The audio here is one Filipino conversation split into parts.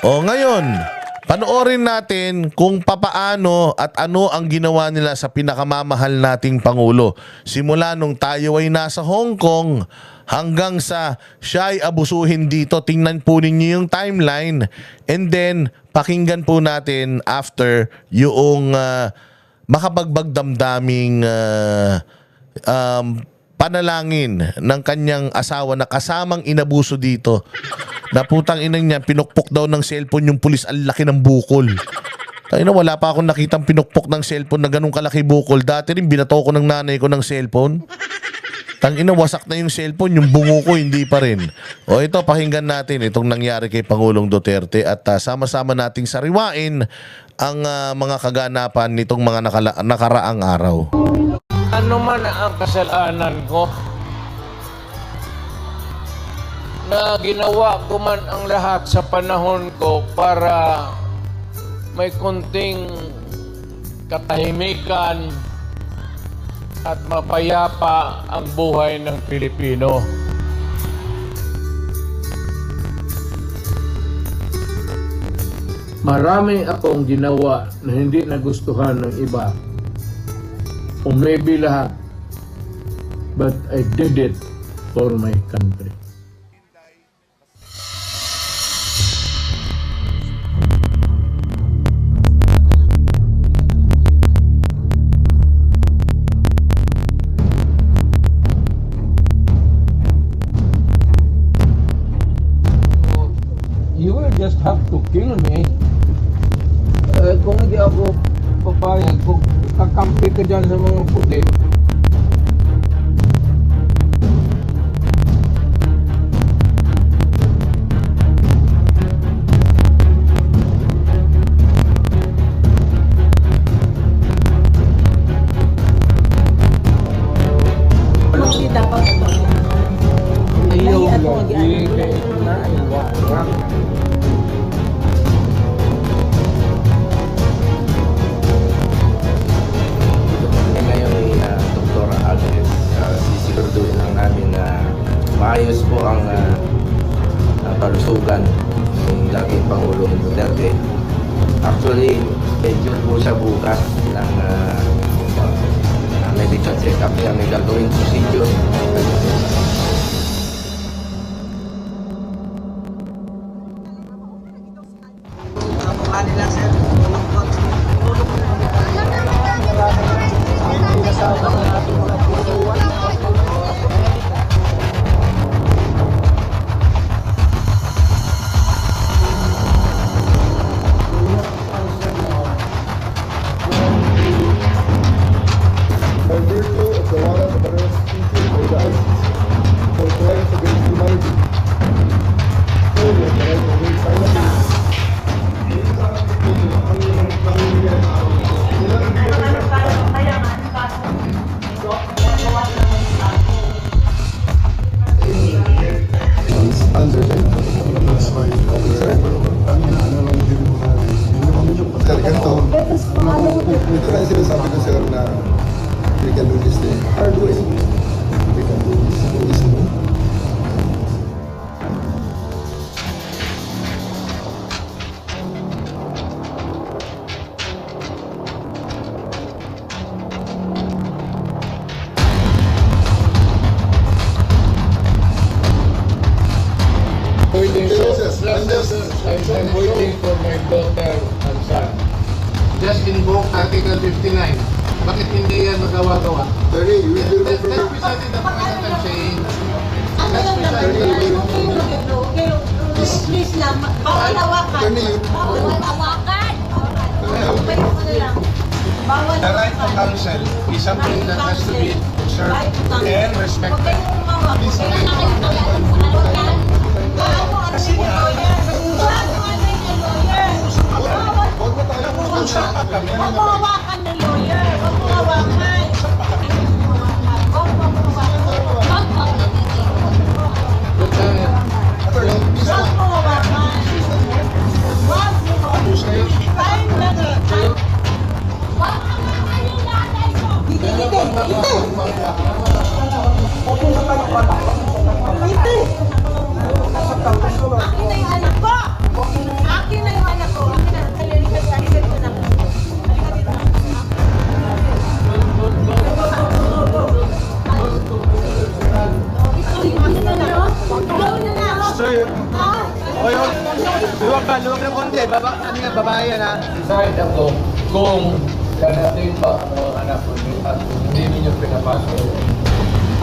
O ngayon, panoorin natin kung papaano at ano ang ginawa nila sa pinakamamahal nating Pangulo. Simula nung tayo ay nasa Hong Kong hanggang sa siya ay abusuhin dito. Tingnan po ninyo yung timeline. And then, pakinggan po natin after yung makabagbagdamdaming panalangin ng kanyang asawa na kasamang inabuso dito. Na putang inang niya, pinukpok daw ng cellphone yung pulis, ang laki ng bukol. Tayo na, wala pa akong nakitang pinukpok ng cellphone na ganun kalaki bukol. Dati rin, binato ko ng nanay ko ng cellphone. Tangina, wasak na yung cellphone, yung bungo ko, hindi pa rin. O ito, pakinggan natin itong nangyari kay Pangulong Duterte at sama-sama nating sariwain ang mga kaganapan nitong mga nakaraang araw. Ano man ang kasalanan ko, na ginawa ko man ang lahat sa panahon ko para may kunting katahimikan at mapayapa ang buhay ng Pilipino. Marami akong ginawa na hindi nagustuhan ng iba. O maybe lahat. But I did it for my country. You will just have to kill me. Kung hindi ako papayag, kung kakampi ka dyan sa mga puti. Hindi dapat ito. Ayaw Lahian mo, lagi kayo na iwanan. Ngayon Dr. Agnes, sisiguraduhin lang namin na maayos po ang kalusugan ng dating Pangulong Duterte. Actually, schedule po siya bukas ng medical check-up niya, may gagawin procedure. By virtue of the warrant of arrest issued by the ICC for crimes against humanity, failure to remain silent. Sir, ganito. Ito na yung sinasabi ko, sir, na we can do this the hard way. We can do this easily. Waiting Yes, yes. I'm waiting for my daughter and son. Just invoke Article 59. Bakit hindi yan magawa-gawa? Attorney, you will be That's referred. precisely the point that I'm saying. Ano lang naman, please lang, bawal hawakan. Bawal hawakan. Pwede mo na lang. Bawal The right to hawakan. counsel is something that has to be observed and respected. Huwag kayong umawak. Huwag kayo nakakitalaan kung ano yan. Bago ano yung lawyer. Bago ano yung lawyer. Bawal. Huwag mo tayo Huwag mo hawakan ng lawyer. Huwag mo hawakan. Huwag mo hawakan. Attorney, please. Huwag mo hawakan. Huwag mo hawakan. Time lang eh. Huwag mo hawakan yung nanay ko. Hindi. Akin na yung anak ko. Luwag na konti. Ano yan, babae yan ha? Decide ako kung darating ba ang mga anak ko at hindi ninyo pinapasok.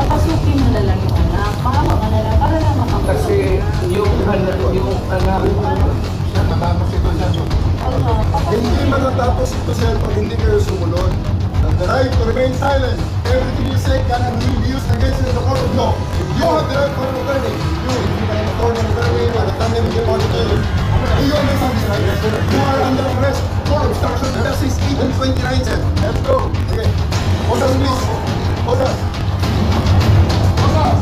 Papasukin mo na lang yung anak. Mahawa ka na lang para na makapasok. Kasi yung anak nakatapos ito siya. Hindi matatapos ito sir pag hindi kayo sumunod. The right to remain silent. Everything you say can and will be used against you in the court of law. You have the right for an attorney. You, if you can afford an attorney, or the family will report to you. Do you understand this right? You are under arrest for obstruction of justice, even 29 sir. Let's go. Okay. Hold on, please. Hold on. Hold on.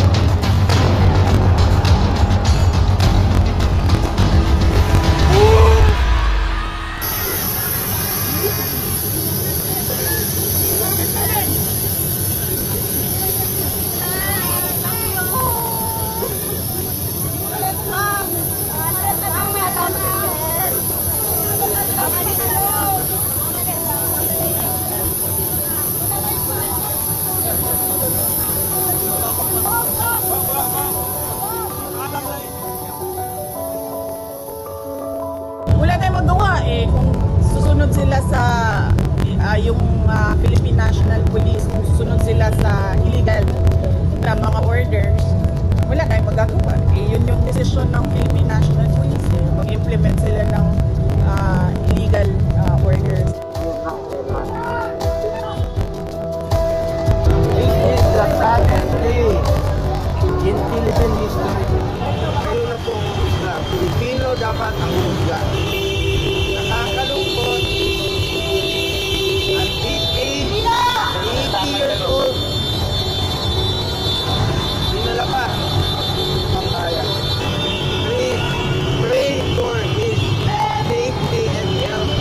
Wala tayong magawa eh kung susunod sila sa yung Philippine National Police, kung susunod sila sa illegal na mga orders, wala tayong magagawa. Eh, yun yung desisyon ng Philippine National Police. Eh, mag-implement sila ng illegal orders. This is the saddest day in Philippine history. Kayo na po na Pilipino dapat ang husga. Nakakalungkot. At this age, 80 years old, dinalapas ang kaya. Pray for his safety and health.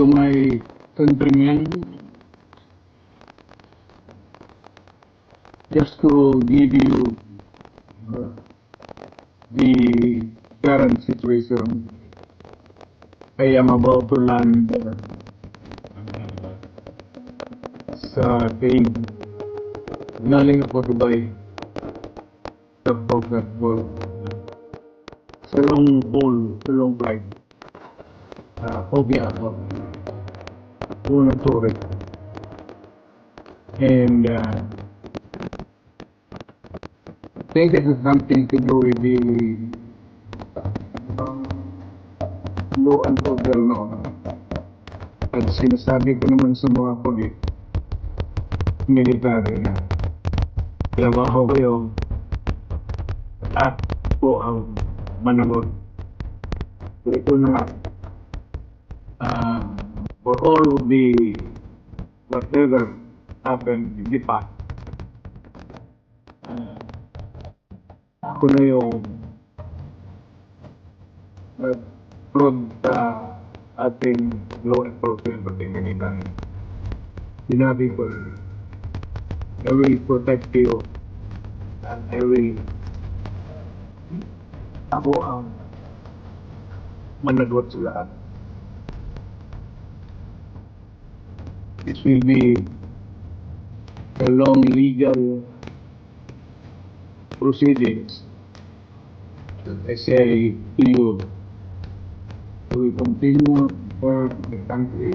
To my countrymen, just to give you the current situation, I am about to land sa train. Galing ako Dubai. Tapos ako sa long haul, sa long flight. Phobia ako. Unang turret. And I think it has something to do with the law and order no. At sinasabi ko naman sa mga polis, military na trabaho kayo at po ang managot. Ito na for all of the whatever happened in the past. Ako na yung nag-prod sa ating law enforcement ating militan. Sinabi ko, I will protect you and I will ako ang managot sa lahat. It will be a long legal proceedings. I say to you, we continue for the country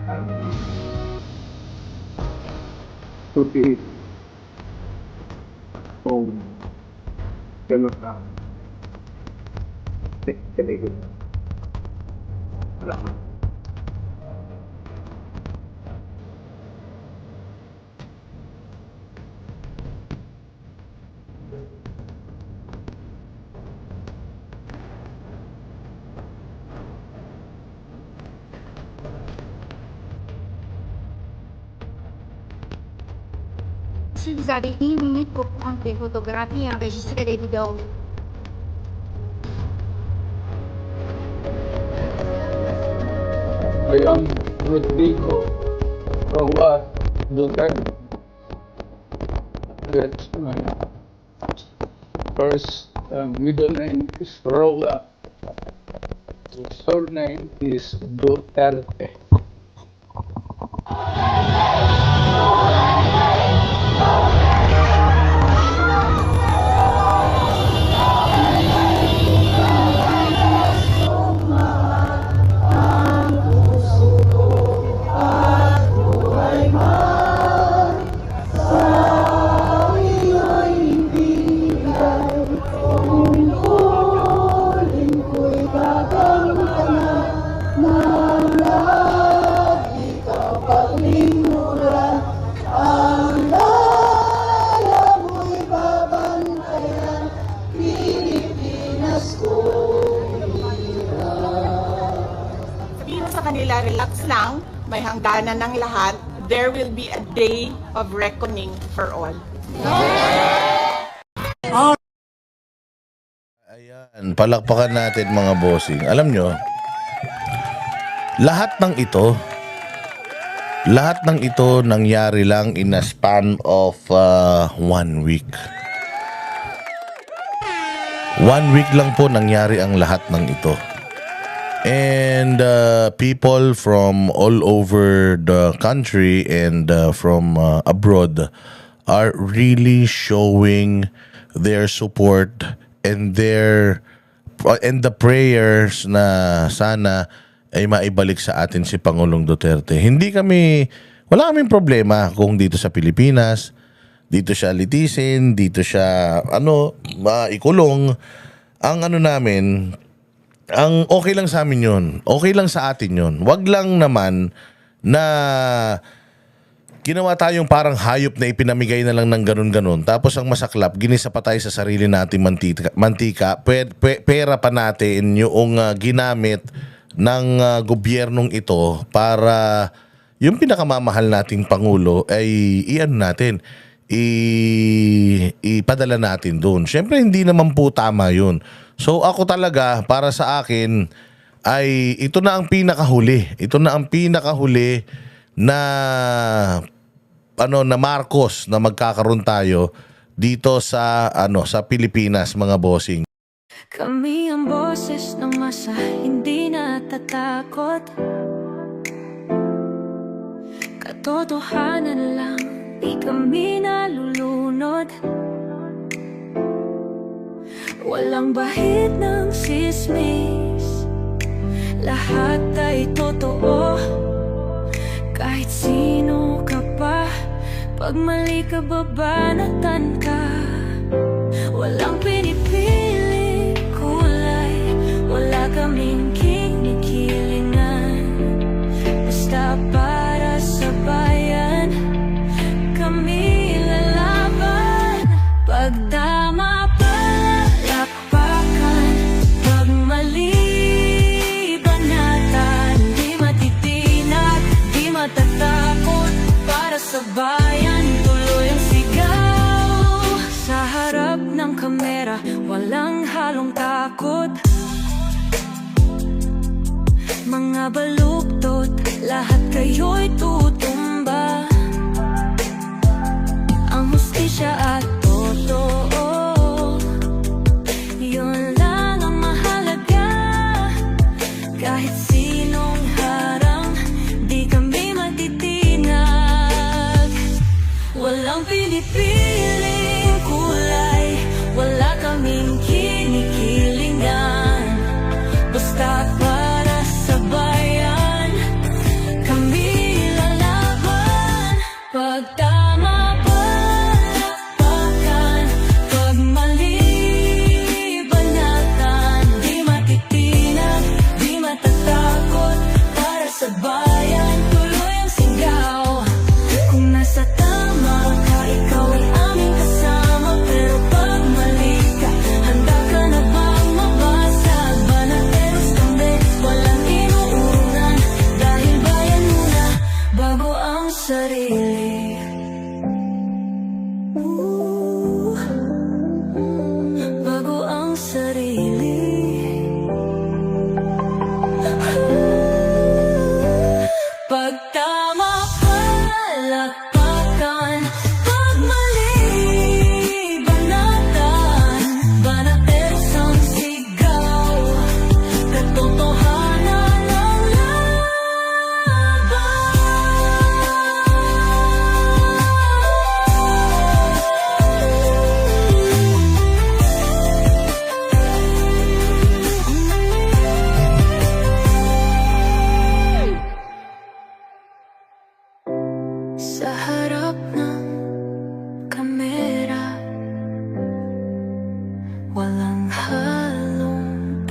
and to be home. Cannot now. Take it. Scusate, mi metto quante fotografie a registrare video. I am Rodrigo Roa Duterte. That's my first middle name is Roa. Surname is Duterte. Sabihin mo sa kanila, relax lang, may hangganan ng lahat. There will be a day of reckoning for all. Ayan, palakpakan natin mga bossing. Alam nyo, lahat ng ito nangyari lang in a span of 1 week. 1 week lang po nangyari ang lahat ng ito. And people from all over the country and from abroad are really showing their support and the prayers na sana ay maibalik sa atin si Pangulong Duterte. Wala kaming problema kung dito sa Pilipinas, dito siya litisin, dito siya ikulong. Ang okay lang sa amin yun. Okay lang sa atin yun. Wag lang naman na ginawa tayong parang hayop na ipinamigay na lang ng ganun-ganun. Tapos ang masaklap, ginisa pa tayo sa sarili nating mantika. Pera pa natin yung ginamit ng gobyernong ito para yung pinakamamahal nating Pangulo ay ipadala natin doon. Siyempre hindi naman po tama yun. So ako talaga, para sa akin, ay ito na ang pinakahuli. Ito na ang pinakahuli na na Marcos na magkakaroon tayo dito sa Pilipinas, mga bossing. Kami ang boses ng masa, hindi natatakot. Katotohanan lang, di kami nalulunod. Walang bahid ng sismis, lahat ay totoo. Kahit sino ka pa, pag mali ka babanatan ka. Walang pinipili kulay, wala kaming kinikilingan. Basta para sa bayan, kami lalaban. Pag tama palakpakan, pag mali banatan. Di matitinag, di matatakot, para sa bayan tuloy ang sigaw. Sa harap ng kamera, walang halong takot. Mga baluktot, lahat kayo'y tutumba. Ang hustisya at totoo, yun lang ang mahalaga. Kahit sinong harang, di kami matitinag. Walang pinipiling kulay, wala kaming kinikilingan. Basta para sa bayan, kami lalaban. Pag tama palakpakan, pag mali banatan. Di matitinag, di matatakot, para sa bayan tuloy ang sigaw. Kung nasa tama ka, ikaw ay aming kasama. Pero pag mali ka, handa ka na bang mabasag? Banateros kami, walang inuunan. Dahil bayan muna, bago ang sarili. sa harap ng kamera, walang halong